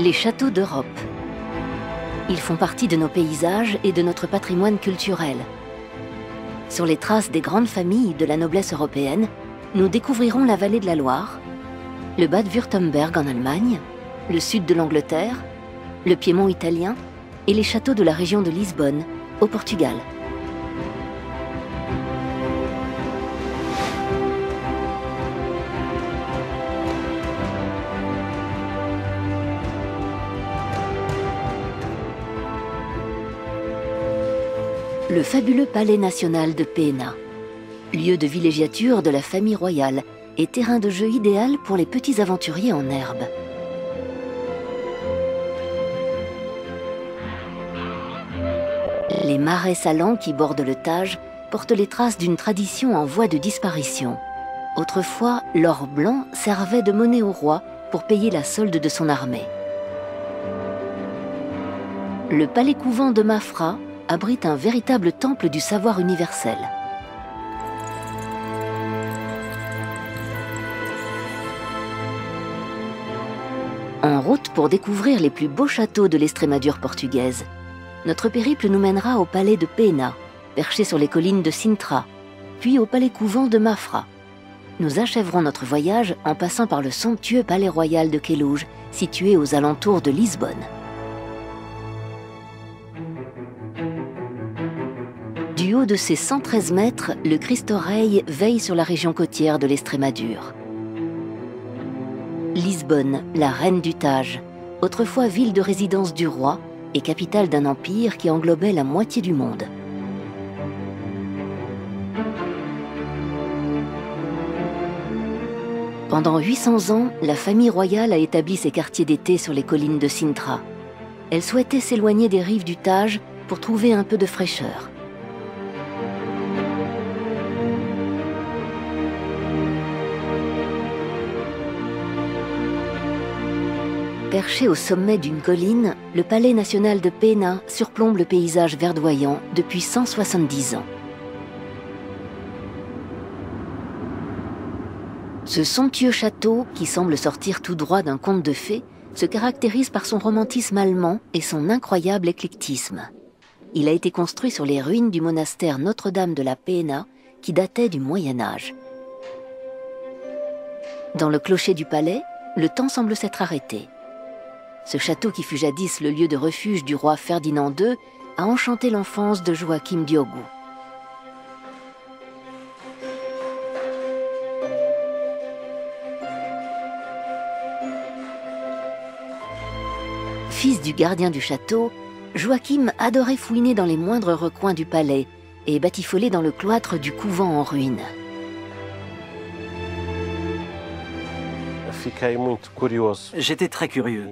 Les châteaux d'Europe. Ils font partie de nos paysages et de notre patrimoine culturel. Sur les traces des grandes familles de la noblesse européenne, nous découvrirons la vallée de la Loire, le Bade-Wurtemberg en Allemagne, le sud de l'Angleterre, le Piémont italien et les châteaux de la région de Lisbonne, au Portugal. Le fabuleux palais national de Pena, lieu de villégiature de la famille royale et terrain de jeu idéal pour les petits aventuriers en herbe. Les marais salants qui bordent le Tage portent les traces d'une tradition en voie de disparition. Autrefois, l'or blanc servait de monnaie au roi pour payer la solde de son armée. Le palais-couvent de Mafra abrite un véritable temple du savoir universel. En route pour découvrir les plus beaux châteaux de l'Estrémadure portugaise, notre périple nous mènera au palais de Pena, perché sur les collines de Sintra, puis au palais-couvent de Mafra. Nous achèverons notre voyage en passant par le somptueux palais royal de Queluz, situé aux alentours de Lisbonne. Du haut de ses 113 mètres, le Cristo-Rei veille sur la région côtière de l'Estrémadure. Lisbonne, la reine du Tage, autrefois ville de résidence du roi et capitale d'un empire qui englobait la moitié du monde. Pendant 800 ans, la famille royale a établi ses quartiers d'été sur les collines de Sintra. Elle souhaitait s'éloigner des rives du Tage pour trouver un peu de fraîcheur. Perché au sommet d'une colline, le palais national de Pena surplombe le paysage verdoyant depuis 170 ans. Ce somptueux château, qui semble sortir tout droit d'un conte de fées, se caractérise par son romantisme allemand et son incroyable éclectisme. Il a été construit sur les ruines du monastère Notre-Dame de la Pena, qui datait du Moyen Âge. Dans le clocher du palais, le temps semble s'être arrêté. Ce château qui fut jadis le lieu de refuge du roi Ferdinand II a enchanté l'enfance de Joaquim Diogo. Fils du gardien du château, Joachim adorait fouiner dans les moindres recoins du palais et batifoler dans le cloître du couvent en ruine. J'étais très curieux.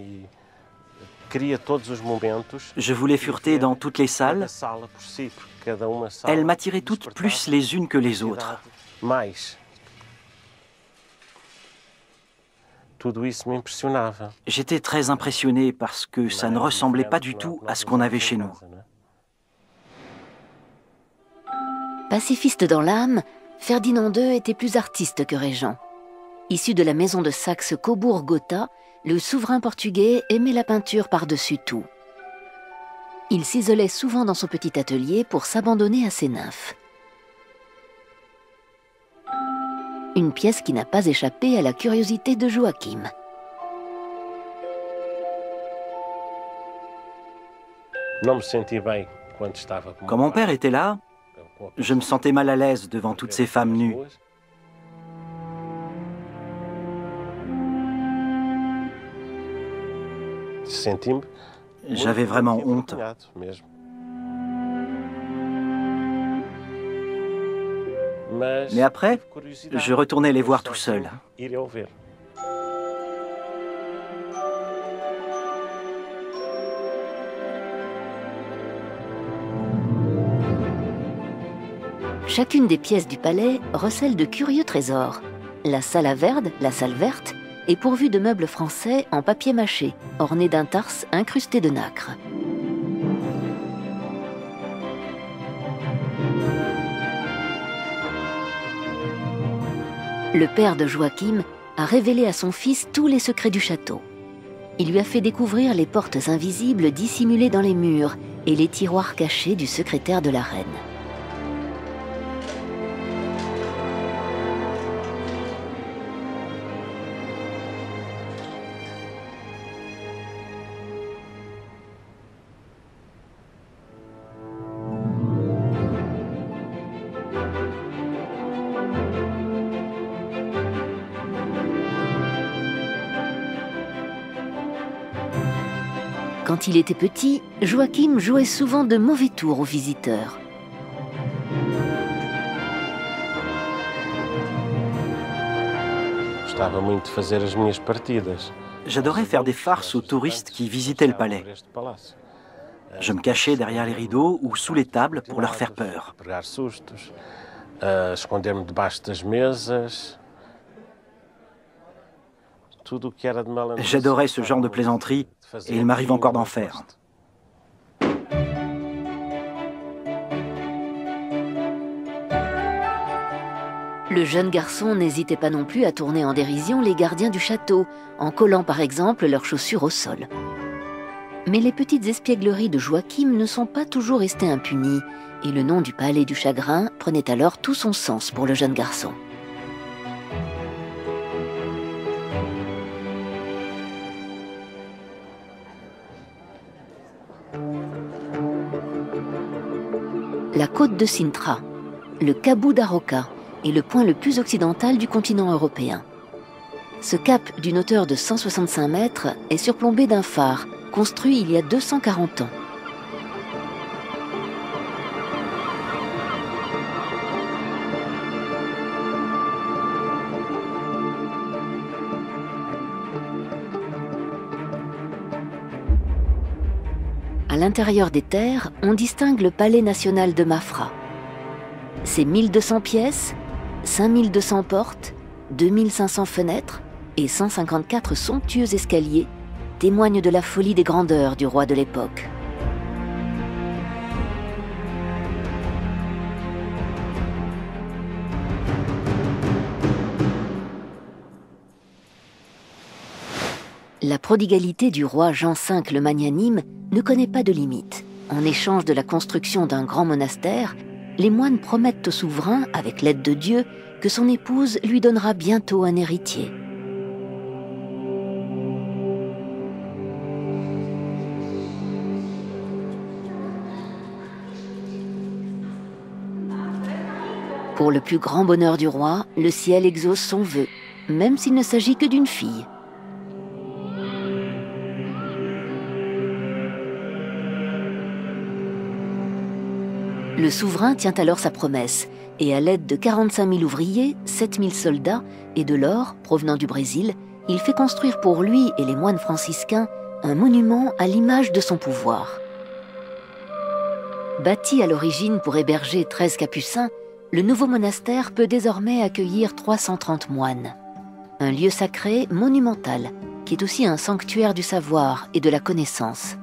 Je voulais fureter dans toutes les salles. Elles m'attiraient toutes plus les unes que les autres. J'étais très impressionné parce que ça ne ressemblait pas du tout à ce qu'on avait chez nous. Pacifiste dans l'âme, Ferdinand II était plus artiste que régent. Issu de la maison de Saxe-Cobourg-Gotha, le souverain portugais aimait la peinture par-dessus tout. Il s'isolait souvent dans son petit atelier pour s'abandonner à ses nymphes. Une pièce qui n'a pas échappé à la curiosité de Joachim. Quand mon père était là, je me sentais mal à l'aise devant toutes ces femmes nues. J'avais vraiment honte. Mais après, je retournais les voir tout seul. Chacune des pièces du palais recèle de curieux trésors. La salle verte est pourvue de meubles français en papier mâché, ornés d'un tarse incrusté de nacre. Le père de Joachim a révélé à son fils tous les secrets du château. il lui a fait découvrir les portes invisibles dissimulées dans les murs et les tiroirs cachés du secrétaire de la reine. Quand il était petit, Joachim jouait souvent de mauvais tours aux visiteurs. J'adorais faire des farces aux touristes qui visitaient le palais. Je me cachais derrière les rideaux ou sous les tables pour leur faire peur. J'adorais ce genre de plaisanterie et il m'arrive encore d'en faire. Le jeune garçon n'hésitait pas non plus à tourner en dérision les gardiens du château, en collant par exemple leurs chaussures au sol. Mais les petites espiègleries de Joachim ne sont pas toujours restées impunies, et le nom du palais du chagrin prenait alors tout son sens pour le jeune garçon. La côte de Sintra, le Cabo da Roca, est le point le plus occidental du continent européen. Ce cap d'une hauteur de 165 mètres est surplombé d'un phare, construit il y a 240 ans. À l'intérieur des terres, on distingue le palais national de Mafra. Ses 1200 pièces, 5200 portes, 2500 fenêtres et 154 somptueux escaliers témoignent de la folie des grandeurs du roi de l'époque. La prodigalité du roi Jean V le Magnanime ne connaît pas de limite. En échange de la construction d'un grand monastère, les moines promettent au souverain, avec l'aide de Dieu, que son épouse lui donnera bientôt un héritier. Pour le plus grand bonheur du roi, le ciel exauce son vœu, même s'il ne s'agit que d'une fille. Le souverain tient alors sa promesse et à l'aide de 45 000 ouvriers, 7 000 soldats et de l'or provenant du Brésil, il fait construire pour lui et les moines franciscains un monument à l'image de son pouvoir. Bâti à l'origine pour héberger 13 capucins, le nouveau monastère peut désormais accueillir 330 moines. Un lieu sacré monumental qui est aussi un sanctuaire du savoir et de la connaissance.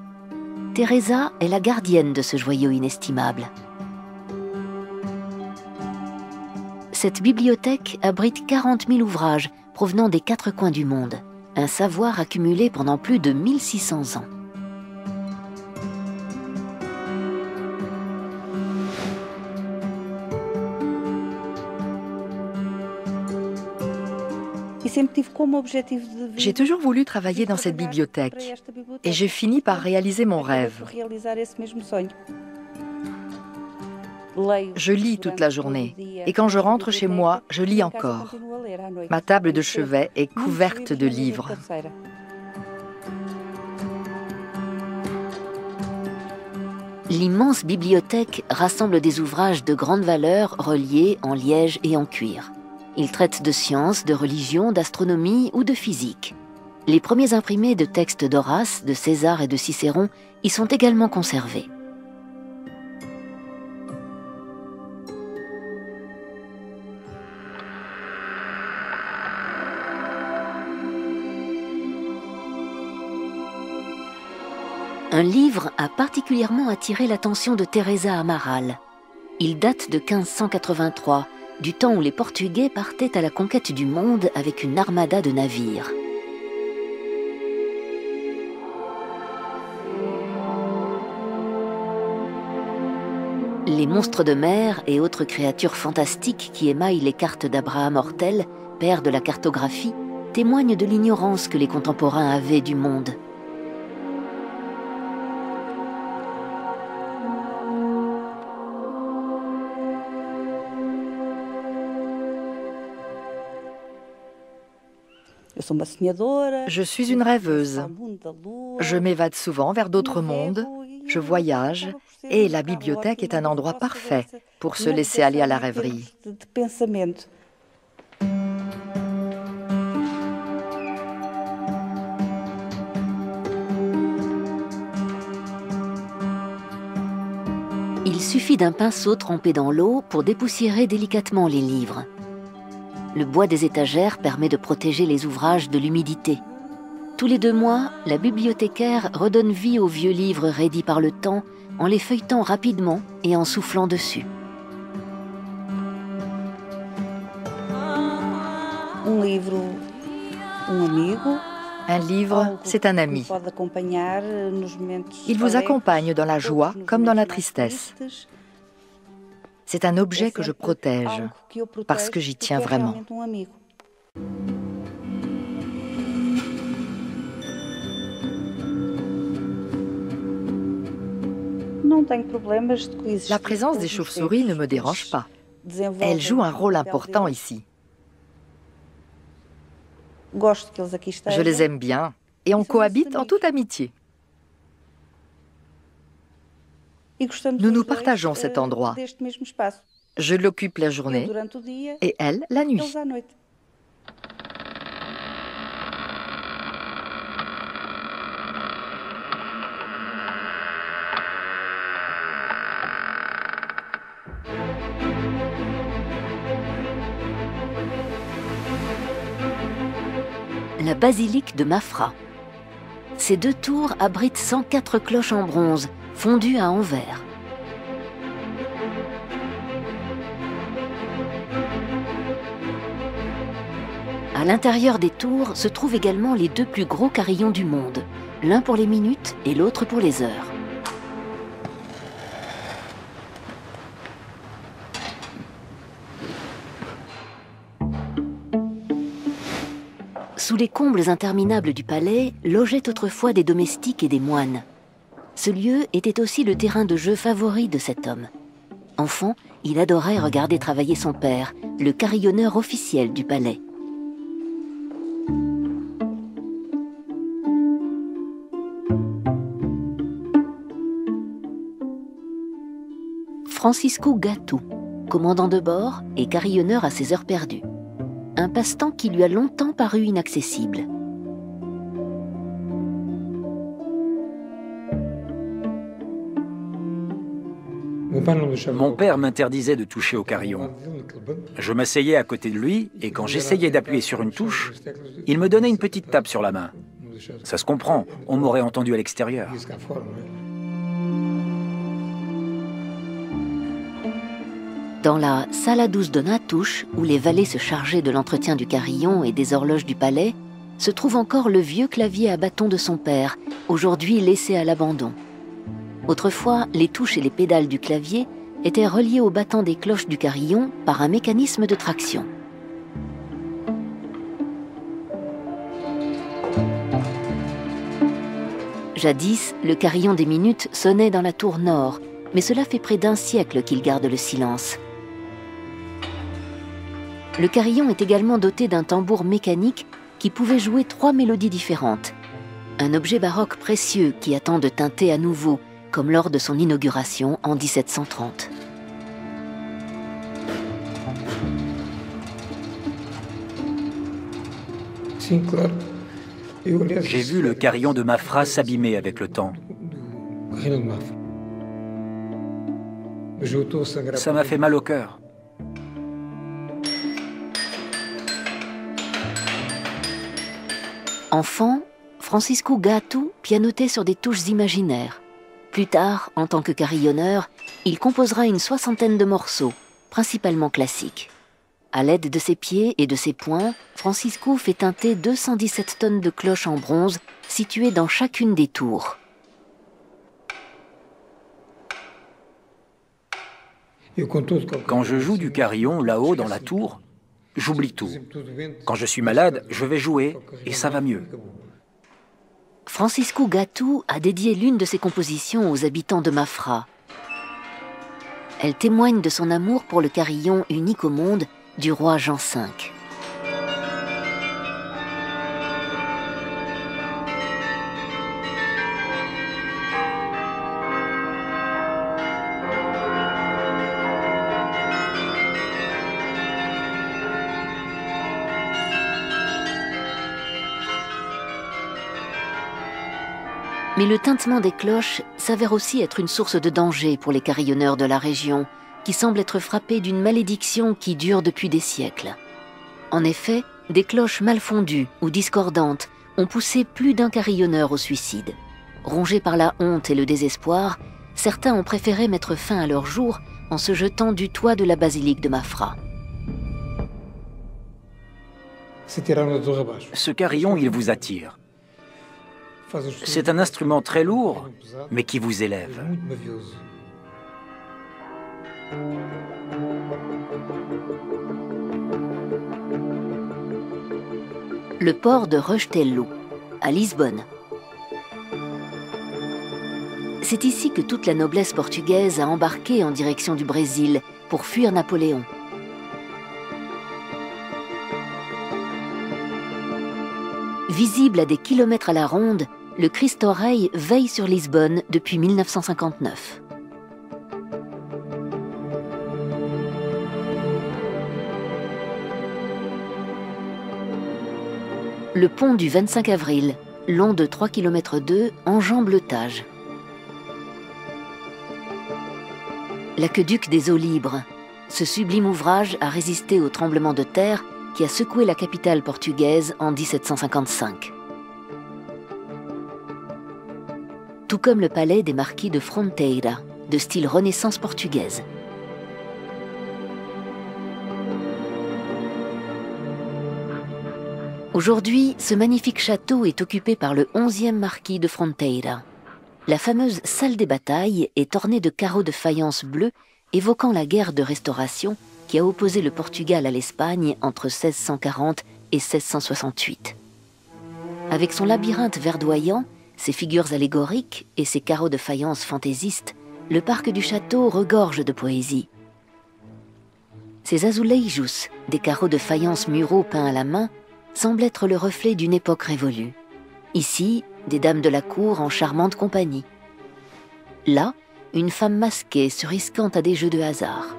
Teresa est la gardienne de ce joyau inestimable. Cette bibliothèque abrite 40 000 ouvrages provenant des 4 coins du monde, un savoir accumulé pendant plus de 1600 ans. J'ai toujours voulu travailler dans cette bibliothèque et j'ai fini par réaliser mon rêve. Je lis toute la journée et quand je rentre chez moi, je lis encore. Ma table de chevet est couverte de livres. L'immense bibliothèque rassemble des ouvrages de grande valeur reliés en liège et en cuir. Ils traitent de sciences, de religion, d'astronomie ou de physique. Les premiers imprimés de textes d'Horace, de César et de Cicéron y sont également conservés. Un livre a particulièrement attiré l'attention de Teresa Amaral. Il date de 1583, du temps où les Portugais partaient à la conquête du monde avec une armada de navires. Les monstres de mer et autres créatures fantastiques qui émaillent les cartes d'Abraham Ortel, père de la cartographie, témoignent de l'ignorance que les contemporains avaient du monde. Je suis une rêveuse. Je m'évade souvent vers d'autres mondes, je voyage, et la bibliothèque est un endroit parfait pour se laisser aller à la rêverie. Il suffit d'un pinceau trempé dans l'eau pour dépoussiérer délicatement les livres. Le bois des étagères permet de protéger les ouvrages de l'humidité. Tous les 2 mois, la bibliothécaire redonne vie aux vieux livres raidis par le temps en les feuilletant rapidement et en soufflant dessus. Un livre, c'est un ami. Il vous accompagne dans la joie comme dans la tristesse. C'est un objet que je protège, parce que j'y tiens vraiment. La présence des chauves-souris ne me dérange pas. Elles jouent un rôle important ici. Je les aime bien, et on cohabite en toute amitié. Nous nous partageons cet endroit. Je l'occupe la journée et elle la nuit. La basilique de Mafra. Ces 2 tours abritent 104 cloches en bronze, fondues à Anvers. À l'intérieur des tours se trouvent également les 2 plus gros carillons du monde, l'un pour les minutes et l'autre pour les heures. Sous les combles interminables du palais, logeaient autrefois des domestiques et des moines. Ce lieu était aussi le terrain de jeu favori de cet homme. Enfant, il adorait regarder travailler son père, le carillonneur officiel du palais. Francisco Gatto, commandant de bord et carillonneur à ses heures perdues. Un passe-temps qui lui a longtemps paru inaccessible. Mon père m'interdisait de toucher au carillon. Je m'asseyais à côté de lui et quand j'essayais d'appuyer sur une touche, il me donnait une petite tape sur la main. Ça se comprend, on m'aurait entendu à l'extérieur. Dans la Sala dos Donatus, où les valets se chargeaient de l'entretien du carillon et des horloges du palais, se trouve encore le vieux clavier à bâton de son père, aujourd'hui laissé à l'abandon. Autrefois, les touches et les pédales du clavier étaient reliées au battant des cloches du carillon par un mécanisme de traction. Jadis, le carillon des minutes sonnait dans la tour nord, mais cela fait près d'1 siècle qu'il garde le silence. Le carillon est également doté d'un tambour mécanique qui pouvait jouer 3 mélodies différentes. Un objet baroque précieux qui attend de tinter à nouveau, comme lors de son inauguration en 1730. J'ai vu le carillon de Mafra s'abîmer avec le temps. Ça m'a fait mal au cœur. Enfant, Francisco Gatto pianotait sur des touches imaginaires. Plus tard, en tant que carillonneur, il composera une 60aine de morceaux, principalement classiques. À l'aide de ses pieds et de ses poings, Francisco fait tinter 217 tonnes de cloches en bronze situées dans chacune des tours. Quand je joue du carillon là-haut dans la tour, j'oublie tout. Quand je suis malade, je vais jouer et ça va mieux. Francisco Gattu a dédié l'une de ses compositions aux habitants de Mafra. Elle témoigne de son amour pour le carillon unique au monde du roi Jean V. Mais le tintement des cloches s'avère aussi être une source de danger pour les carillonneurs de la région, qui semblent être frappés d'une malédiction qui dure depuis des siècles. En effet, des cloches mal fondues ou discordantes ont poussé plus d'un carillonneur au suicide. Rongés par la honte et le désespoir, certains ont préféré mettre fin à leur jour en se jetant du toit de la basilique de Mafra. Ce carillon, il vous attire. C'est un instrument très lourd, mais qui vous élève. Le port de Restelo, à Lisbonne. C'est ici que toute la noblesse portugaise a embarqué en direction du Brésil pour fuir Napoléon. Visible à des kilomètres à la ronde, le Cristo-Rei veille sur Lisbonne depuis 1959. Le pont du 25 avril, long de 3,2 km, enjambe le Tage. L'aqueduc des eaux libres. Ce sublime ouvrage a résisté au tremblement de terre qui a secoué la capitale portugaise en 1755. Tout comme le palais des marquis de Fronteira, de style Renaissance portugaise. Aujourd'hui, ce magnifique château est occupé par le 11e marquis de Fronteira. La fameuse salle des batailles est ornée de carreaux de faïence bleue évoquant la guerre de Restauration qui a opposé le Portugal à l'Espagne entre 1640 et 1668. Avec son labyrinthe verdoyant, ses figures allégoriques et ses carreaux de faïence fantaisistes, le parc du château regorge de poésie. Ces azulejos, des carreaux de faïence muraux peints à la main, semblent être le reflet d'une époque révolue. Ici, des dames de la cour en charmante compagnie. Là, une femme masquée se risquant à des jeux de hasard.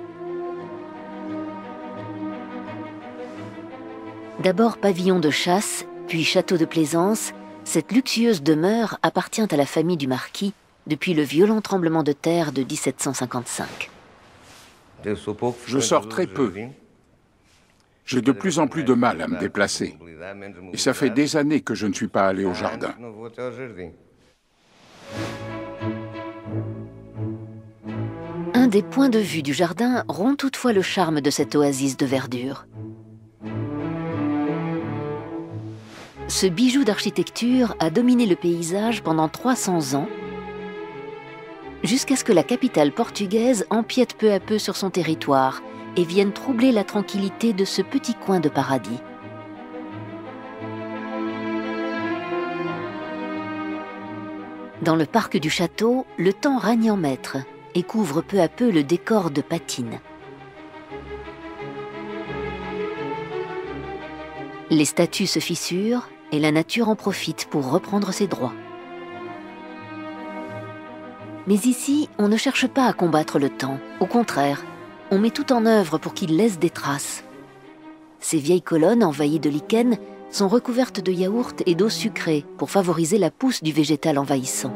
D'abord pavillon de chasse, puis château de plaisance, cette luxueuse demeure appartient à la famille du marquis depuis le violent tremblement de terre de 1755. Je sors très peu. J'ai de plus en plus de mal à me déplacer. Et ça fait des années que je ne suis pas allé au jardin. Un des points de vue du jardin rompt toutefois le charme de cette oasis de verdure. Ce bijou d'architecture a dominé le paysage pendant 300 ans, jusqu'à ce que la capitale portugaise empiète peu à peu sur son territoire et vienne troubler la tranquillité de ce petit coin de paradis. Dans le parc du château, le temps règne en maître et couvre peu à peu le décor de patine. Les statues se fissurent et la nature en profite pour reprendre ses droits. Mais ici, on ne cherche pas à combattre le temps. Au contraire, on met tout en œuvre pour qu'il laisse des traces. Ces vieilles colonnes envahies de lichen sont recouvertes de yaourt et d'eau sucrée pour favoriser la pousse du végétal envahissant.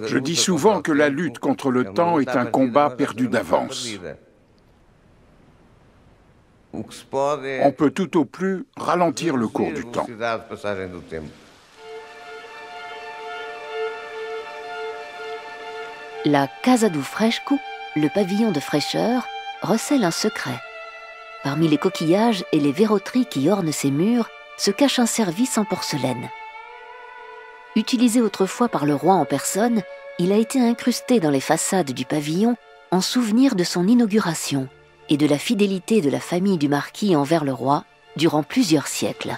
Je dis souvent que la lutte contre le temps est un combat perdu d'avance. On peut tout au plus ralentir le cours du temps. La Casa do Fresco, le pavillon de fraîcheur, recèle un secret. Parmi les coquillages et les verroteries qui ornent ces murs se cache un service en porcelaine. Utilisé autrefois par le roi en personne, il a été incrusté dans les façades du pavillon en souvenir de son inauguration et de la fidélité de la famille du marquis envers le roi durant plusieurs siècles.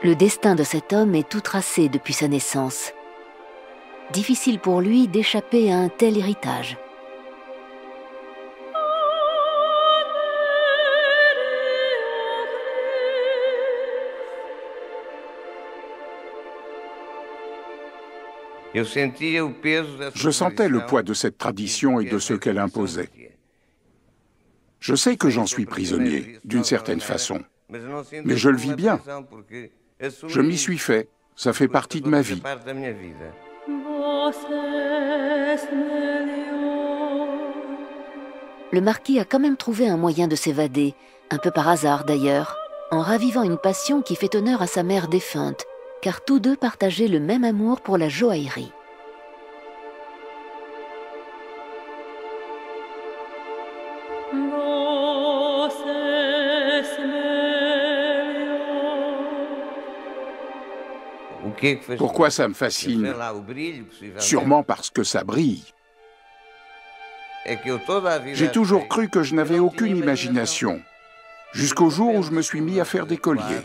Le destin de cet homme est tout tracé depuis sa naissance. Difficile pour lui d'échapper à un tel héritage. Je sentais le poids de cette tradition et de ce qu'elle imposait. Je sais que j'en suis prisonnier, d'une certaine façon, mais je le vis bien. Je m'y suis fait, ça fait partie de ma vie. Le marquis a quand même trouvé un moyen de s'évader, un peu par hasard d'ailleurs, en ravivant une passion qui fait honneur à sa mère défunte, car tous deux partageaient le même amour pour la joaillerie. Pourquoi ça me fascine? Sûrement parce que ça brille. J'ai toujours cru que je n'avais aucune imagination, jusqu'au jour où je me suis mis à faire des colliers.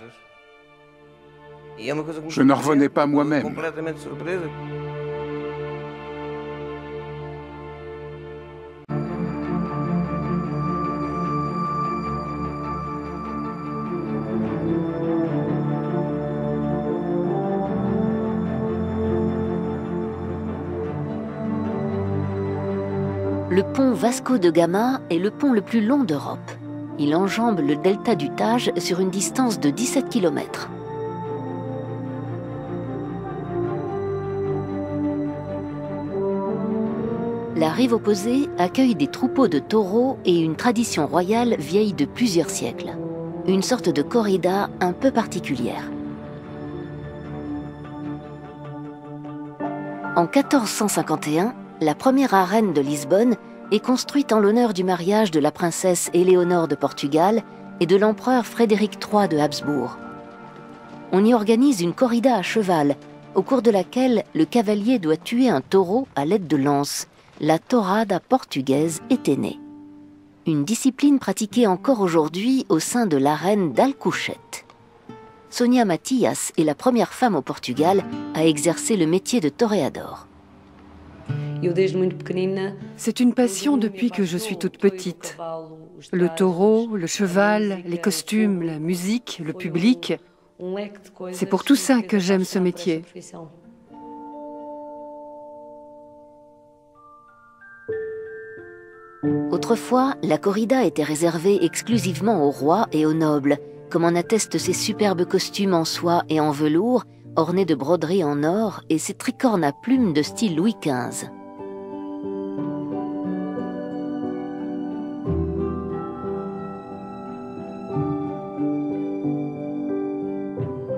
Je n'en revenais pas moi-même. Le pont Vasco de Gama est le pont le plus long d'Europe. Il enjambe le delta du Tage sur une distance de 17 km. La rive opposée accueille des troupeaux de taureaux et une tradition royale vieille de plusieurs siècles. Une sorte de corrida un peu particulière. En 1451, la première arène de Lisbonne est construite en l'honneur du mariage de la princesse Éléonore de Portugal et de l'empereur Frédéric III de Habsbourg. On y organise une corrida à cheval, au cours de laquelle le cavalier doit tuer un taureau à l'aide de lances. La tourada portugaise était née. Une discipline pratiquée encore aujourd'hui au sein de l'arène d'Alcochete. Sonia Matias est la première femme au Portugal à exercer le métier de toréador. C'est une passion depuis que je suis toute petite. Le taureau, le cheval, les costumes, la musique, le public. C'est pour tout ça que j'aime ce métier. Autrefois, la corrida était réservée exclusivement aux rois et aux nobles, comme en attestent ces superbes costumes en soie et en velours, ornés de broderies en or et ces tricornes à plumes de style Louis XV.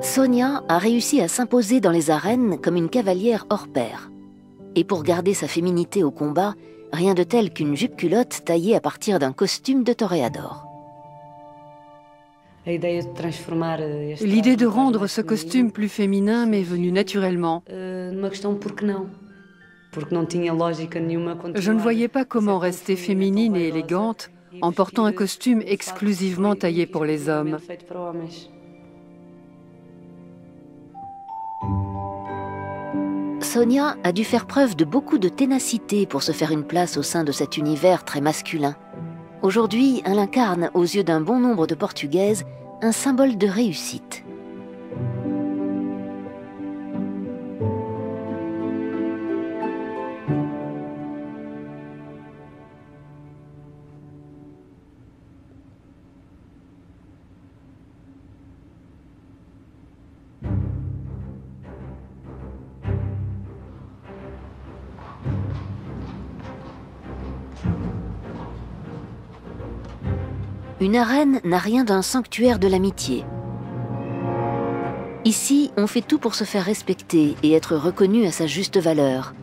Sonia a réussi à s'imposer dans les arènes comme une cavalière hors pair. Et pour garder sa féminité au combat, rien de tel qu'une jupe-culotte taillée à partir d'un costume de toréador. L'idée de rendre ce costume plus féminin m'est venue naturellement. Je ne voyais pas comment rester féminine et élégante en portant un costume exclusivement taillé pour les hommes. Sonia a dû faire preuve de beaucoup de ténacité pour se faire une place au sein de cet univers très masculin. Aujourd'hui, elle incarne, aux yeux d'un bon nombre de Portugaises, un symbole de réussite. Une arène n'a rien d'un sanctuaire de l'amitié. Ici, on fait tout pour se faire respecter et être reconnu à sa juste valeur.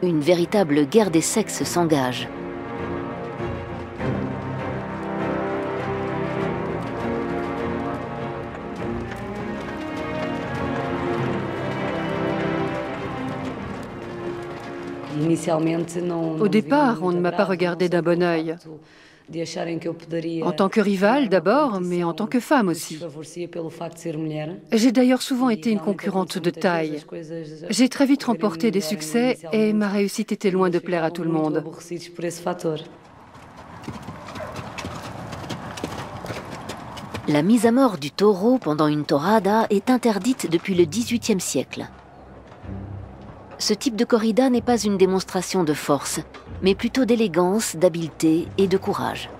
Une véritable guerre des sexes s'engage. Au départ, on ne m'a pas regardé d'un bon œil. En tant que rivale d'abord, mais en tant que femme aussi. J'ai d'ailleurs souvent été une concurrente de taille. J'ai très vite remporté des succès et ma réussite était loin de plaire à tout le monde. La mise à mort du taureau pendant une torrada est interdite depuis le XVIIIe siècle. Ce type de corrida n'est pas une démonstration de force, mais plutôt d'élégance, d'habileté et de courage.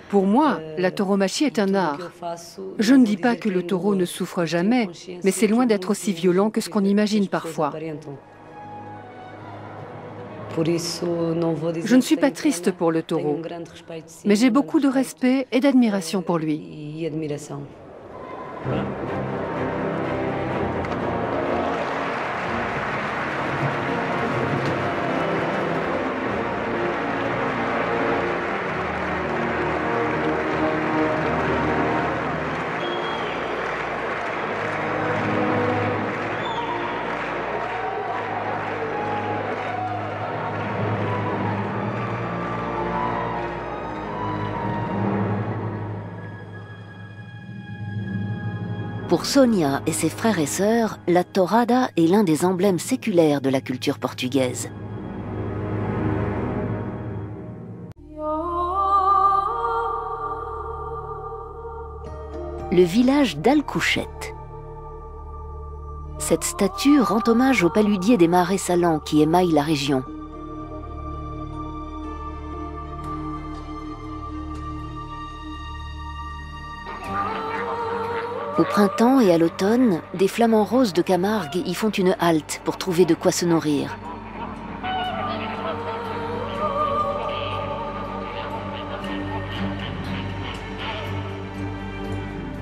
Pour moi, la tauromachie est un art. Je ne dis pas que le taureau ne souffre jamais, mais c'est loin d'être aussi violent que ce qu'on imagine parfois. Je ne suis pas triste pour le taureau, mais j'ai beaucoup de respect et d'admiration pour lui. Pour Sonia et ses frères et sœurs, la torrada est l'un des emblèmes séculaires de la culture portugaise. Le village d'Alcouchete. Cette statue rend hommage au paludier des marais salants qui émaillent la région. Au printemps et à l'automne, des flamants roses de Camargue y font une halte pour trouver de quoi se nourrir.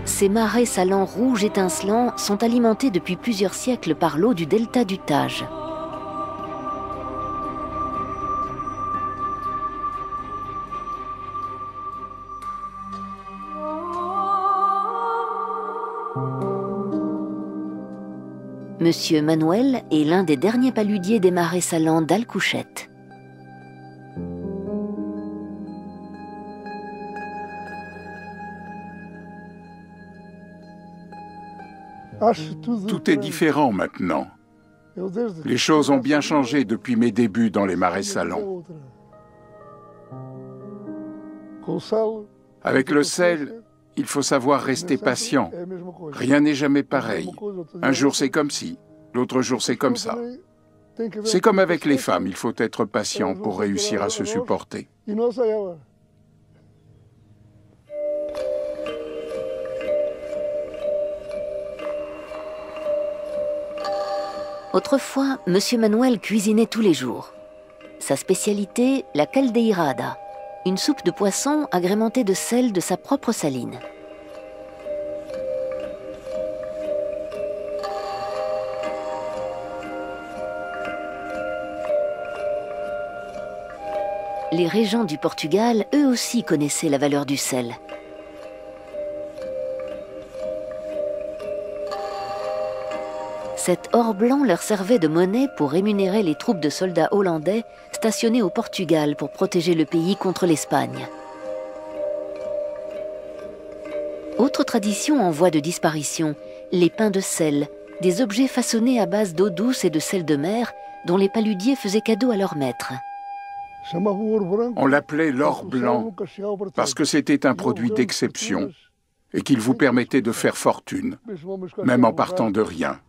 Ces marais salants rouges étincelants sont alimentés depuis plusieurs siècles par l'eau du delta du Tage. Monsieur Manuel est l'un des derniers paludiers des marais salants d'Alcouchete. Tout est différent maintenant. Les choses ont bien changé depuis mes débuts dans les marais salants. Avec le sel, il faut savoir rester patient. Rien n'est jamais pareil. Un jour c'est comme ci, l'autre jour c'est comme ça. C'est comme avec les femmes, il faut être patient pour réussir à se supporter. Autrefois, Monsieur Manuel cuisinait tous les jours. Sa spécialité, la caldeirada, une soupe de poisson agrémentée de sel de sa propre saline. Les régents du Portugal, eux aussi, connaissaient la valeur du sel. Cet or blanc leur servait de monnaie pour rémunérer les troupes de soldats hollandais stationnés au Portugal pour protéger le pays contre l'Espagne. Autre tradition en voie de disparition, les pains de sel, des objets façonnés à base d'eau douce et de sel de mer dont les paludiers faisaient cadeau à leurs maîtres. On l'appelait l'or blanc parce que c'était un produit d'exception et qu'il vous permettait de faire fortune, même en partant de rien.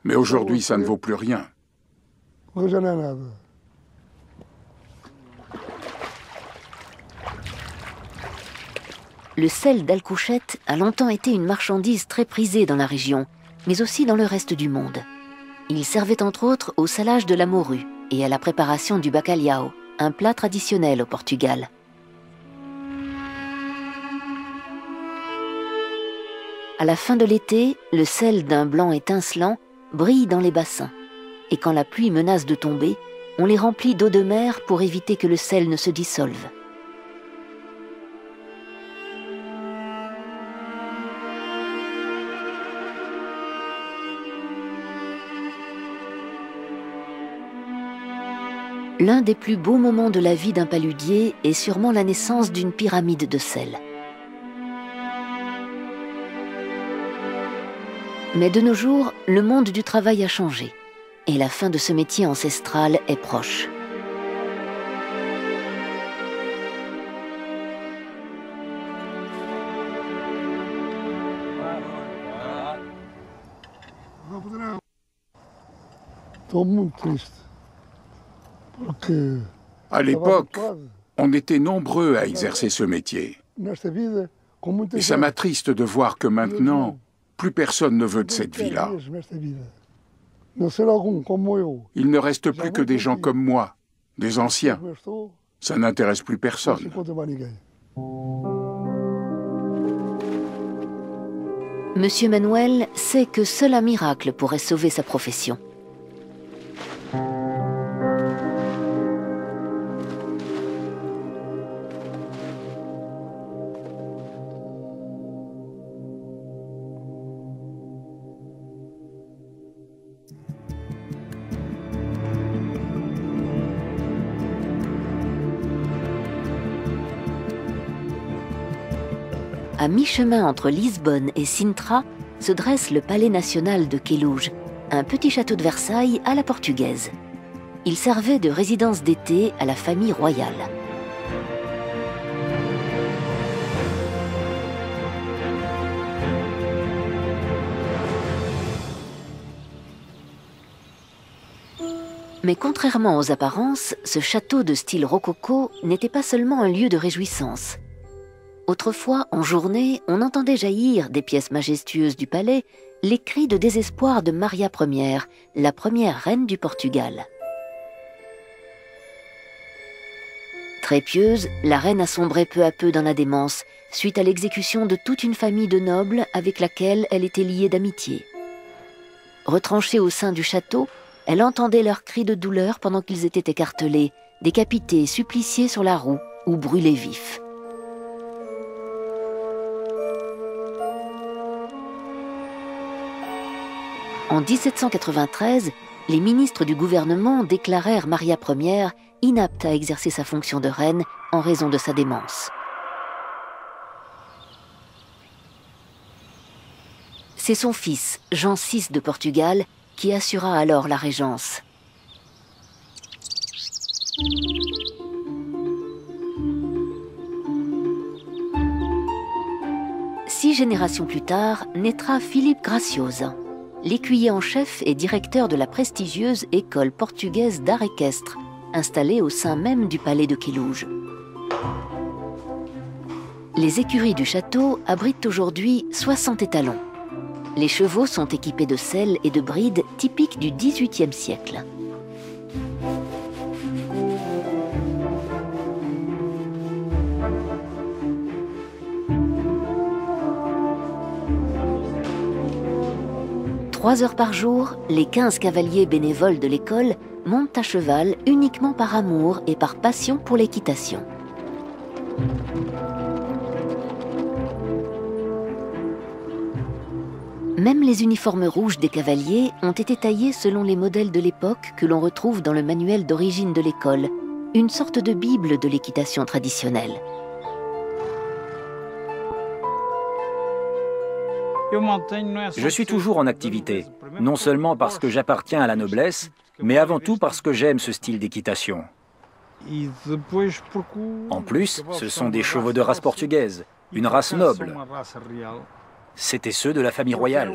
Mais aujourd'hui, ça ne vaut plus rien. Le sel d'Alcouchette a longtemps été une marchandise très prisée dans la région, mais aussi dans le reste du monde. Il servait entre autres au salage de la morue et à la préparation du bacalhau, un plat traditionnel au Portugal. À la fin de l'été, le sel d'un blanc étincelant brille dans les bassins. Et quand la pluie menace de tomber, on les remplit d'eau de mer pour éviter que le sel ne se dissolve. L'un des plus beaux moments de la vie d'un paludier est sûrement la naissance d'une pyramide de sel. Mais de nos jours, le monde du travail a changé et la fin de ce métier ancestral est proche. À l'époque, on était nombreux à exercer ce métier. Et ça m'attriste de voir que maintenant, plus personne ne veut de cette vie-là. Il ne reste plus que des gens comme moi, des anciens. Ça n'intéresse plus personne. Monsieur Manuel sait que seul un miracle pourrait sauver sa profession. À mi-chemin entre Lisbonne et Sintra se dresse le Palais national de Queluz, un petit château de Versailles à la portugaise. Il servait de résidence d'été à la famille royale. Mais contrairement aux apparences, ce château de style rococo n'était pas seulement un lieu de réjouissance. Autrefois, en journée, on entendait jaillir des pièces majestueuses du palais les cris de désespoir de Maria Ier, la première reine du Portugal. Très pieuse, la reine a sombré peu à peu dans la démence, suite à l'exécution de toute une famille de nobles avec laquelle elle était liée d'amitié. Retranchée au sein du château, elle entendait leurs cris de douleur pendant qu'ils étaient écartelés, décapités, suppliciés sur la roue ou brûlés vifs. En 1793, les ministres du gouvernement déclarèrent Maria Ier inapte à exercer sa fonction de reine en raison de sa démence. C'est son fils, Jean VI de Portugal, qui assura alors la régence. Six générations plus tard, naîtra Philippe Graciosa, l'écuyer en chef et directeur de la prestigieuse école portugaise d'art équestre, installée au sein même du palais de Queluz. Les écuries du château abritent aujourd'hui 60 étalons. Les chevaux sont équipés de selles et de brides typiques du XVIIIe siècle. Trois heures par jour, les 15 cavaliers bénévoles de l'école montent à cheval uniquement par amour et par passion pour l'équitation. Même les uniformes rouges des cavaliers ont été taillés selon les modèles de l'époque que l'on retrouve dans le manuel d'origine de l'école, une sorte de bible de l'équitation traditionnelle. Je suis toujours en activité, non seulement parce que j'appartiens à la noblesse, mais avant tout parce que j'aime ce style d'équitation. En plus, ce sont des chevaux de race portugaise, une race noble. C'étaient ceux de la famille royale.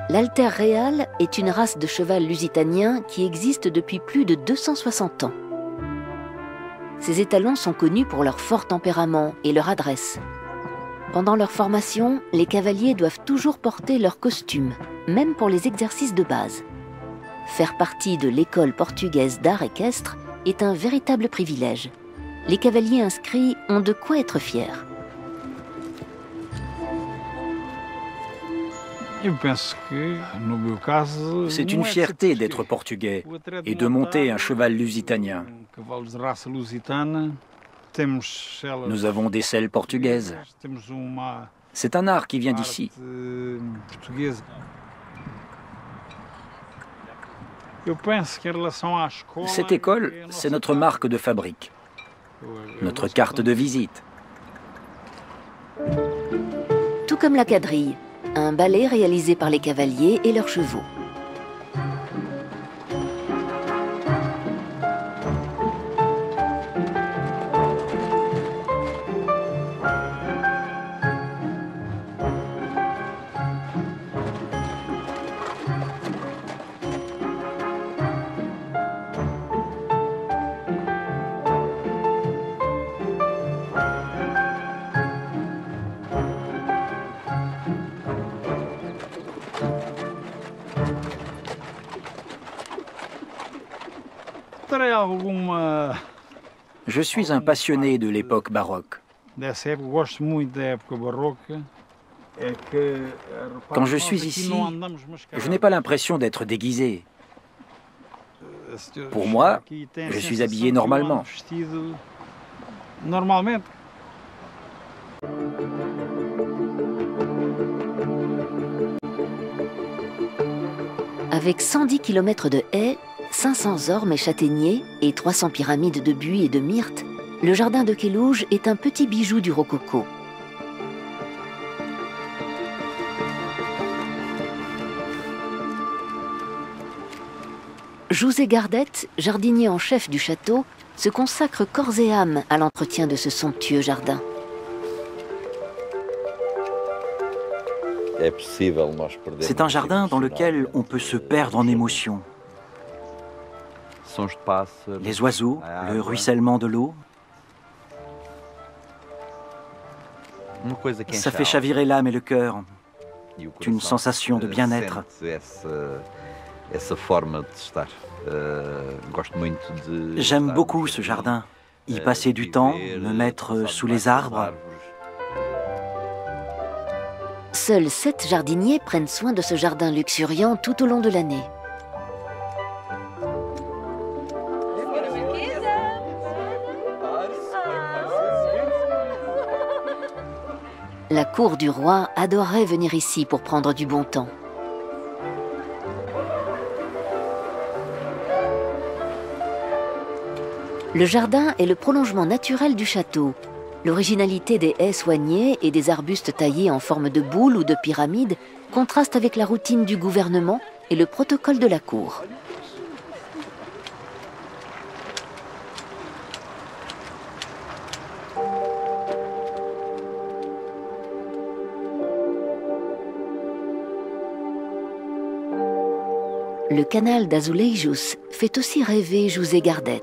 L'Alter Real est une race de cheval lusitanien qui existe depuis plus de 260 ans. Ces étalons sont connus pour leur fort tempérament et leur adresse. Pendant leur formation, les cavaliers doivent toujours porter leur costume, même pour les exercices de base. Faire partie de l'école portugaise d'art équestre est un véritable privilège. Les cavaliers inscrits ont de quoi être fiers. C'est une fierté d'être portugais et de monter un cheval lusitanien. Nous avons des selles portugaises. C'est un art qui vient d'ici. Cette école, c'est notre marque de fabrique, notre carte de visite. Tout comme la quadrille, un ballet réalisé par les cavaliers et leurs chevaux. Je suis un passionné de l'époque baroque. Quand je suis ici, je n'ai pas l'impression d'être déguisé. Pour moi, je suis habillé normalement. Avec 110 km de haies, 500 ormes et châtaigniers et 300 pyramides de buis et de myrtes, le jardin de Quelouge est un petit bijou du rococo. José Gardet, jardinier en chef du château, se consacre corps et âme à l'entretien de ce somptueux jardin. C'est un jardin dans lequel on peut se perdre en émotions. Les oiseaux, le ruissellement de l'eau, ça fait chavirer l'âme et le cœur. C'est une sensation de bien-être. J'aime beaucoup ce jardin. Y passer du temps, me mettre sous les arbres. Seuls 7 jardiniers prennent soin de ce jardin luxuriant tout au long de l'année. La cour du roi adorait venir ici pour prendre du bon temps. Le jardin est le prolongement naturel du château. L'originalité des haies soignées et des arbustes taillés en forme de boule ou de pyramide contraste avec la routine du gouvernement et le protocole de la cour. Le canal d'Azulejos fait aussi rêver José Gardet.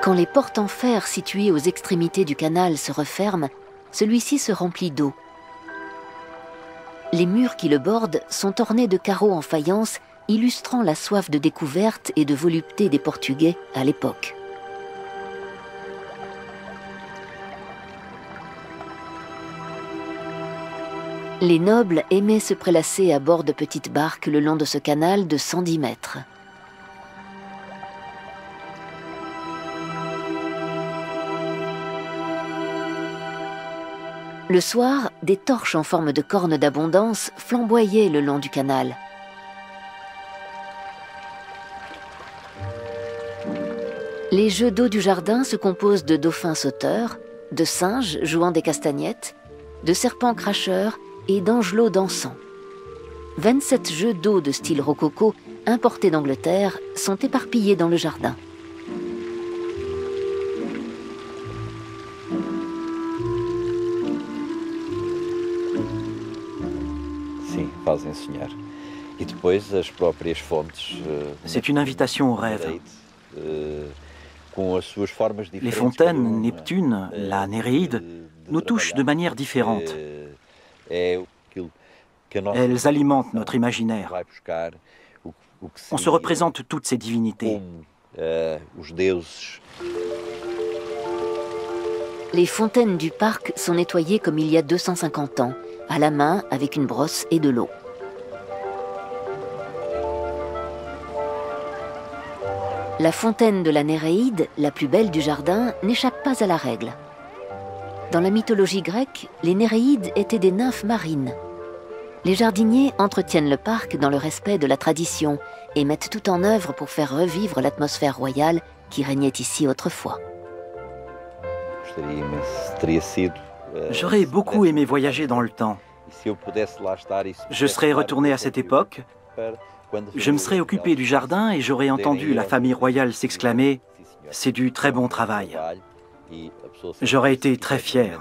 Quand les portes en fer situées aux extrémités du canal se referment, celui-ci se remplit d'eau. Les murs qui le bordent sont ornés de carreaux en faïence illustrant la soif de découverte et de volupté des Portugais à l'époque. Les nobles aimaient se prélasser à bord de petites barques le long de ce canal de 110 mètres. Le soir, des torches en forme de cornes d'abondance flamboyaient le long du canal. Les jeux d'eau du jardin se composent de dauphins sauteurs, de singes jouant des castagnettes, de serpents cracheurs et d'angelots dansants. 27 jeux d'eau de style rococo importés d'Angleterre, sont éparpillés dans le jardin. C'est une invitation au rêve. Les fontaines, Neptune, la Néréide, nous touchent de manière différente. Elles alimentent notre imaginaire. On se représente toutes ces divinités. Les fontaines du parc sont nettoyées comme il y a 250 ans, à la main avec une brosse et de l'eau. La fontaine de la Néréide, la plus belle du jardin, n'échappe pas à la règle. Dans la mythologie grecque, les Néréides étaient des nymphes marines. Les jardiniers entretiennent le parc dans le respect de la tradition et mettent tout en œuvre pour faire revivre l'atmosphère royale qui régnait ici autrefois. J'aurais beaucoup aimé voyager dans le temps. Je serais retourné à cette époque, je me serais occupé du jardin et j'aurais entendu la famille royale s'exclamer « C'est du très bon travail ». J'aurais été très fier.